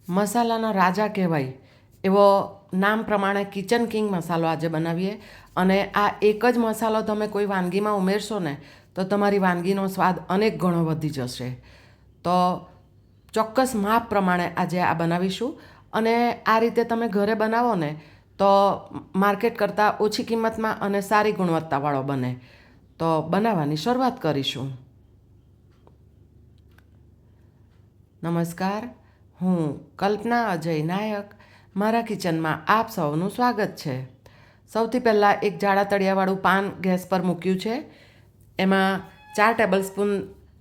મસાલાના રાજા કહેવાય એવો નામ પ્રમાણે કિચન કિંગ મસાલો આજે બનાવીએ. અને આ એક જ મસાલો તમે કોઈ વાનગીમાં ઉમેરશો ને તો તમારી વાનગીનો સ્વાદ અનેક ગણો વધી જશે. તો ચોક્કસ માપ પ્રમાણે આજે આ બનાવીશું. અને આ રીતે તમે ઘરે બનાવો ને તો માર્કેટ કરતાં ઓછી કિંમતમાં અને સારી ગુણવત્તાવાળો બને. તો બનાવવાની શરૂઆત કરીશું. નમસ્કાર, હું કલ્પના અજય નાયક. મારા કિચનમાં આપ સૌનું સ્વાગત છે. સૌથી પહેલાં એક જાડા તળિયાવાળું પાન ગેસ પર મૂક્યું છે. એમાં 4 ટેબલ સ્પૂન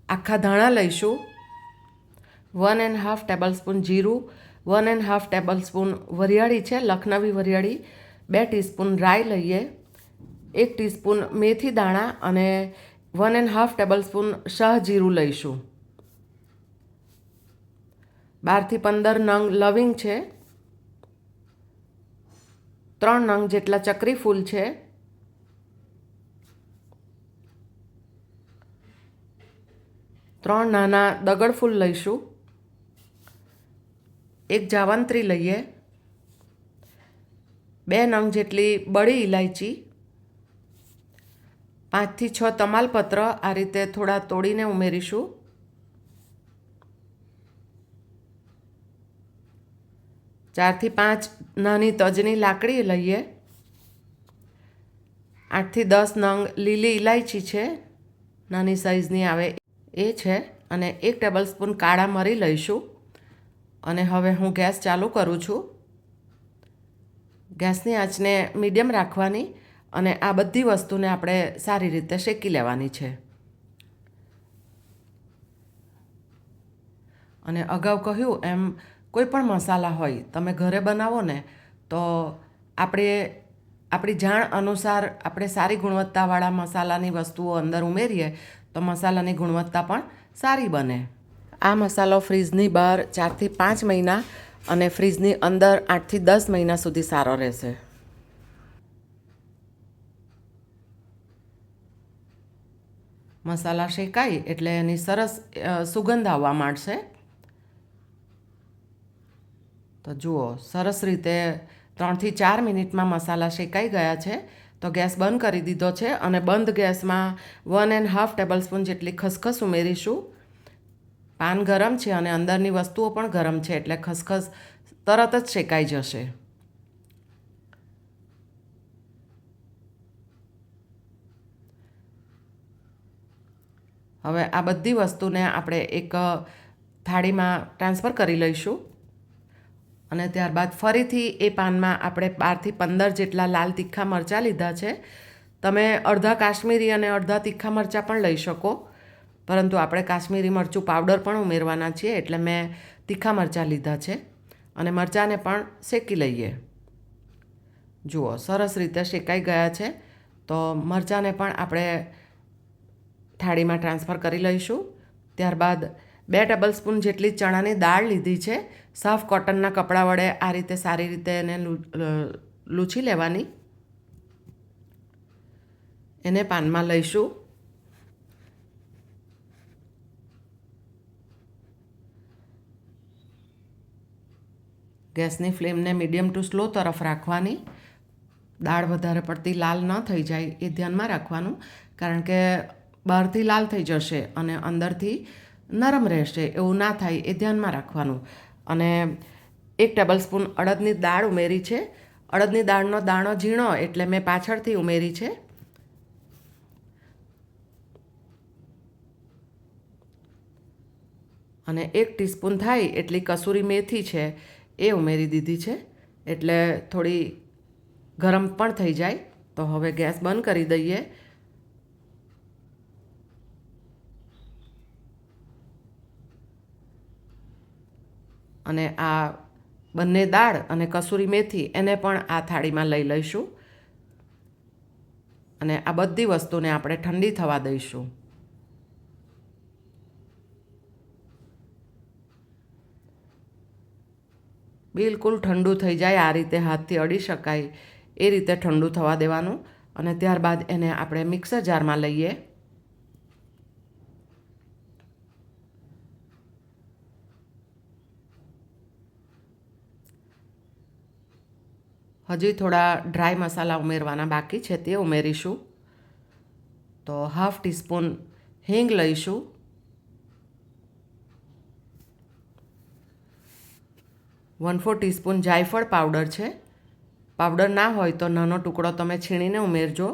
આખા ધાણા લઈશું, 1.5 ટેબલ સ્પૂન જીરું, 1.5 ટેબલ સ્પૂન વરિયાળી છે, લખનવી વરિયાળી, 2 ટીસ્પૂન રાઈ લઈએ, 1 ટીસ્પૂન મેથી દાણા અને 1.5 ટેબલ સ્પૂન શાહજીરું લઈશું. 12થી 15 નંગ લવિંગ છે, 3 નંગ જેટલા ચક્રી ફૂલ છે, 3 નાના દગડ ફૂલ લઈશું, 1 જાવંત્રી લઈએ, 2 નંગ જેટલી બળી ઇલાયચી, 5થી 6 તમાલપત્ર આ રીતે થોડા તોડીને ઉમેરીશું. 4થી 5 નાની તજની લાકડી લઈએ, 8થી 10 નંગ લીલી ઇલાયચી છે, નાની સાઈઝની આવે એ છે, અને 1 ટેબલ સ્પૂન કાળા મરી લઈશું. અને હવે હું ગેસ ચાલુ કરું છું. ગેસની આંચને મીડિયમ રાખવાની અને આ બધી વસ્તુને આપણે સારી રીતે શેકી લેવાની છે. અને અગાઉ કહ્યું એમ કોઈ પણ મસાલા હોય તમે ઘરે બનાવો ને તો આપણી જાણ અનુસાર આપણે સારી ગુણવત્તાવાળા મસાલાની વસ્તુઓ અંદર ઉમેરીએ તો મસાલાની ગુણવત્તા પણ સારી બને. આ મસાલો ફ્રીજની બહાર 4થી 5 મહિના અને ફ્રીજની અંદર 8થી 10 મહિના સુધી સારો રહેશે. મસાલા શેકાય એટલે એની સરસ સુગંધ આવવા માંડશે. તો જુઓ, સરસ રીતે 3થી 4 મિનિટમાં મસાલા શેકાઈ ગયા છે. તો ગેસ બંધ કરી દીધો છે અને બંધ ગેસમાં 1.5 ટેબલ સ્પૂન જેટલી ખસખસ ઉમેરીશું. પાન ગરમ છે અને અંદરની વસ્તુઓ પણ ગરમ છે એટલે ખસખસ તરત જ શેકાઈ જશે. હવે આ બધી વસ્તુને આપણે એક થાળીમાં ટ્રાન્સફર કરી લઈશું. અને ત્યારબાદ ફરીથી એ પાનમાં આપણે 12થી 15 જેટલા લાલ તીખા મરચાં લીધા છે. તમે અડધા કાશ્મીરી અને અડધા તીખા મરચાં પણ લઈ શકો, પરંતુ આપણે કાશ્મીરી મરચું પાવડર પણ ઉમેરવાના છીએ એટલે મેં તીખા મરચાં લીધા છે. અને મરચાંને પણ શેકી લઈએ. જુઓ, સરસ રીતે શેકાઈ ગયા છે. તો મરચાંને પણ આપણે થાળીમાં ટ્રાન્સફર કરી લઈશું. ત્યારબાદ 2 ટેબલ સ્પૂન જેટલી ચણાની દાળ લીધી છે. સાફ કોટનના કપડાં વડે આ રીતે સારી રીતે એને લૂછી લેવાની. એને પાનમાં લઈશું. ગેસની ફ્લેમને મીડિયમ ટુ સ્લો તરફ રાખવાની. દાળ વધારે પડતી લાલ ન થઈ જાય એ ધ્યાનમાં રાખવાનું, કારણ કે બહારથી લાલ થઈ જશે અને અંદરથી નરમ રહેશે, એવું ના થાય એ ધ્યાનમાં રાખવાનું. અને 1 ટેબલ સ્પૂન અડદની દાળ ઉમેરી છે. અડદની દાળનો દાણો ઝીણો એટલે મેં પાછળથી ઉમેરી છે. અને 1 ટીસ્પૂન થાય એટલી કસૂરી મેથી છે એ ઉમેરી દીધી છે, એટલે થોડી ગરમ પણ થઈ જાય. તો હવે ગેસ બંધ કરી દઈએ. અને આ બંને દાળ અને કસૂરી મેથી એને પણ આ થાળીમાં લઈ લઈશું. અને આ બધી વસ્તુને આપણે ઠંડી થવા દઈશું. બિલકુલ ઠંડુ થઈ જાય, આ રીતે હાથથી અડી શકાય એ રીતે ઠંડુ થવા દેવાનું. અને ત્યારબાદ એને આપણે મિક્સર જારમાં લઈએ. હજી થોડા ડ્રાય મસાલા ઉમેરવાના બાકી છે, તે ઉમેરીશું. તો 1/2 ટીસ્પૂન હિંગ લઈશું. 1/4 ટીસ્પૂન જાયફળ પાવડર છે. પાવડર ના હોય તો નાનો ટુકડો તમે છીણીને ઉમેરજો.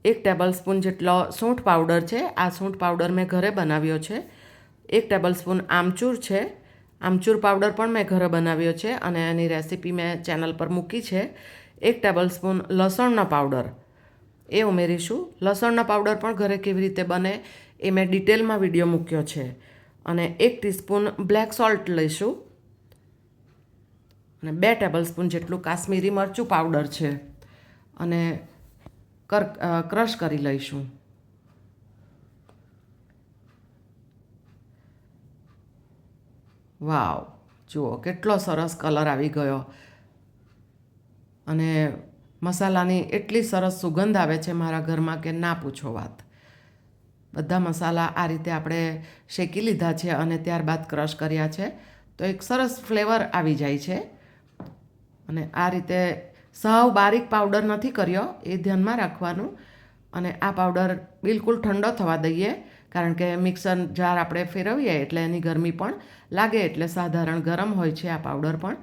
1 ટેબલસ્પૂન જેટલો સૂંઠ પાવડર છે. આ સૂંઠ પાવડર મેં ઘરે બનાવ્યો છે. 1 ટેબલસ્પૂન આમચૂર છે. આમચૂર પાવડર પણ મેં ઘરે બનાવ્યો છે અને એની રેસીપી મેં ચેનલ પર મૂકી છે. 1 ટેબલસ્પૂન લસણનો પાવડર એ ઉમેરીશું. લસણનો પાવડર પણ ઘરે કેવી રીતે બને એ મેં ડિટેલમાં વિડીયો મૂક્યો છે. અને 1 ટીસ્પૂન બ્લેક સોલ્ટ લઈશું અને 2 ટેબલસ્પૂન જેટલું કાશ્મીરી મરચું પાવડર છે અને ક્રશ કરી લઈશું. વાવ, જુઓ કેટલો સરસ કલર આવી ગયો અને મસાલાની એટલી સરસ સુગંધ આવે છે મારા ઘરમાં કે ના પૂછો વાત. બધા મસાલા આ રીતે આપણે શેકી લીધા છે અને ત્યારબાદ ક્રશ કર્યા છે તો એક સરસ ફ્લેવર આવી જાય છે. અને આ રીતે સાવ બારીક પાવડર નથી કર્યો, એ ધ્યાનમાં રાખવાનું. અને આ પાવડર બિલકુલ ઠંડો થવા દઈએ, કારણ કે મિક્સર જાર આપણે ફેરવીએ એટલે એની ગરમી પણ લાગે, એટલે સાધારણ ગરમ હોય છે આ પાવડર પણ.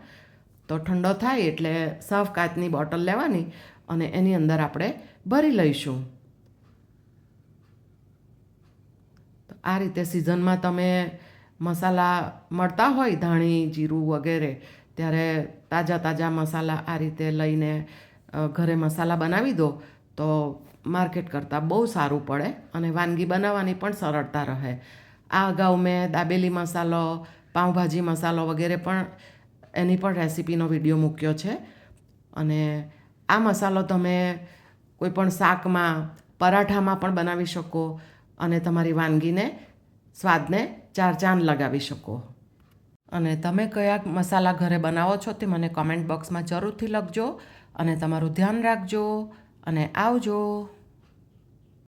તો ઠંડો થાય એટલે સાફ કાચની બોટલ લેવાની અને એની અંદર આપણે ભરી લઈશું. તો આ રીતે સિઝનમાં તમે મસાલા મળતા હોય, ધાણી, જીરું વગેરે, ત્યારે તાજા તાજા મસાલા આ રીતે લઈને ઘરે મસાલા બનાવી દો તો માર્કેટ કરતાં બહુ સારું પડે અને વાનગી બનાવવાની પણ સરળતા રહે. આ અગાઉ મેં દાબેલી મસાલો, પાઉંભાજી મસાલો વગેરે પણ એની પણ રેસીપીનો વિડીયો મૂક્યો છે. અને આ મસાલો તમે કોઈ પણ શાકમાં, પરાઠામાં પણ બનાવી શકો અને તમારી વાનગીને, સ્વાદને 4 ચાંદ લગાવી શકો. અને તમે કયા મસાલા ઘરે બનાવો છો તે મને કોમેન્ટ બોક્સમાં જરૂરથી લખજો અને તમારું ધ્યાન રાખજો અને આવજો.